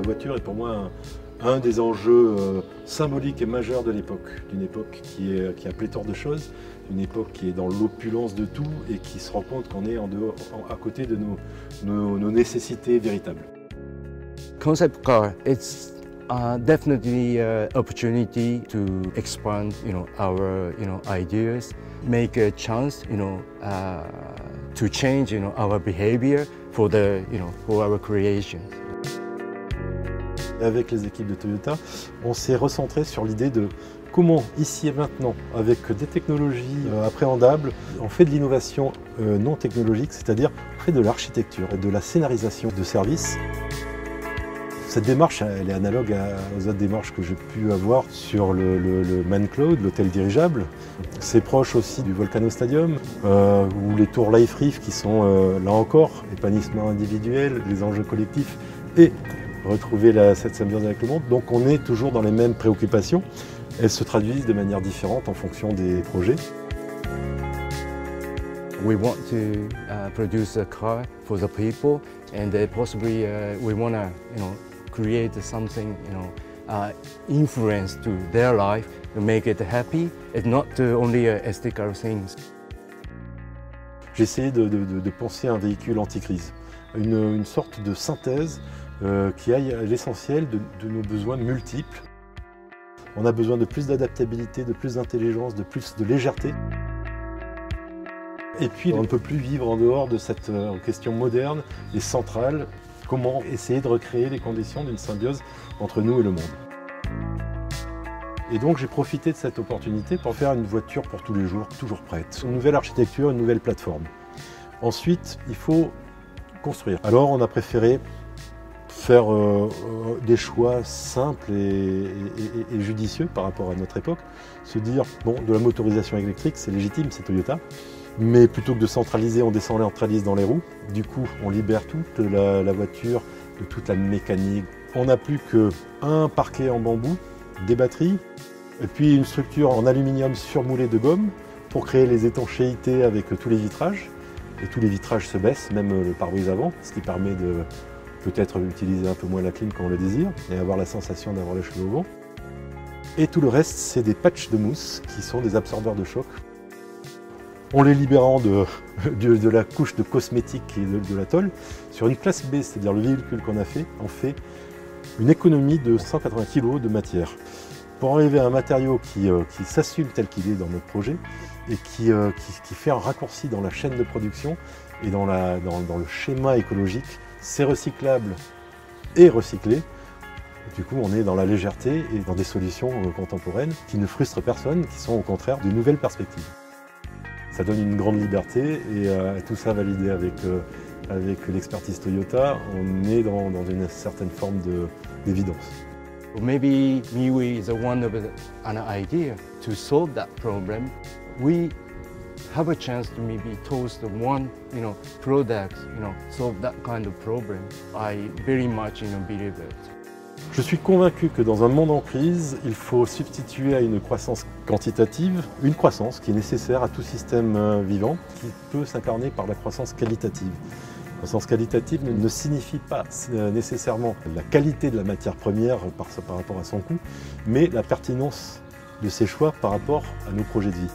voiture est pour moi un des enjeux symboliques et majeurs de l'époque, d'une époque qui a pléthore de choses, une époque qui est dans l'opulence de tout et qui se rend compte qu'on est à côté de nos nécessités véritables. Concept car, it's definitely an opportunity to expand, our, ideas, make a chance, to change, our behavior for our creation. Avec les équipes de Toyota, on s'est recentré sur l'idée de comment, ici et maintenant, avec des technologies appréhendables, on fait de l'innovation non technologique, c'est-à-dire on fait de l'architecture et de la scénarisation de services. Cette démarche, elle est analogue aux autres démarches que j'ai pu avoir sur le Man Cloud, l'hôtel dirigeable. C'est proche aussi du Volcano Stadium, ou les tours Life Reef qui sont, là encore, épanouissement individuel, les enjeux collectifs et retrouver cette symbiose avec le monde. Donc on est toujours dans les mêmes préoccupations. Elles se traduisent de manière différente en fonction des projets. We want to produce a car for the people, and possibly we want to, create something, influence to their life to make it happy. It's not only aesthetical things. J'ai essayé de penser un véhicule anti-crise, une sorte de synthèse qui aille à l'essentiel de nos besoins multiples. On a besoin de plus d'adaptabilité, de plus d'intelligence, de plus de légèreté. Et puis on ne peut plus vivre en dehors de cette question moderne et centrale. Comment essayer de recréer les conditions d'une symbiose entre nous et le monde. Et donc j'ai profité de cette opportunité pour faire une voiture pour tous les jours, toujours prête. Une nouvelle architecture, une nouvelle plateforme. Ensuite, il faut construire. Alors on a préféré faire des choix simples et judicieux par rapport à notre époque. Se dire, bon, de la motorisation électrique, c'est légitime, c'est Toyota. Mais plutôt que de centraliser, on décentralise dans les roues. Du coup, on libère toute la voiture de toute la mécanique. On n'a plus qu'un parquet en bambou, des batteries, et puis une structure en aluminium surmoulée de gomme pour créer les étanchéités avec tous les vitrages. Et tous les vitrages se baissent, même le pare-brise avant, ce qui permet de peut-être utiliser un peu moins la clim quand on le désire et avoir la sensation d'avoir les cheveux au vent. Et tout le reste, c'est des patchs de mousse qui sont des absorbeurs de choc. En les libérant de la couche de cosmétiques et de la tôle, sur une classe B, c'est-à-dire le véhicule qu'on a fait, on fait une économie de 180 kg de matière. Pour arriver à un matériau qui s'assume tel qu'il est dans notre projet et qui fait un raccourci dans la chaîne de production et dans le schéma écologique, c'est recyclable et recyclé. Du coup, on est dans la légèreté et dans des solutions contemporaines qui ne frustrent personne, qui sont au contraire de nouvelles perspectives. Ça donne une grande liberté et tout ça validé avec l'expertise Toyota, on est dans une certaine forme d'évidence. Maybe MIUI is one of an idea to solve that problem. We have a chance to maybe toast one, product, solve that kind of problem. I very much, believe it. Je suis convaincu que dans un monde en crise, il faut substituer à une croissance quantitative une croissance qui est nécessaire à tout système vivant, qui peut s'incarner par la croissance qualitative. La croissance qualitative ne signifie pas nécessairement la qualité de la matière première par rapport à son coût, mais la pertinence de ses choix par rapport à nos projets de vie.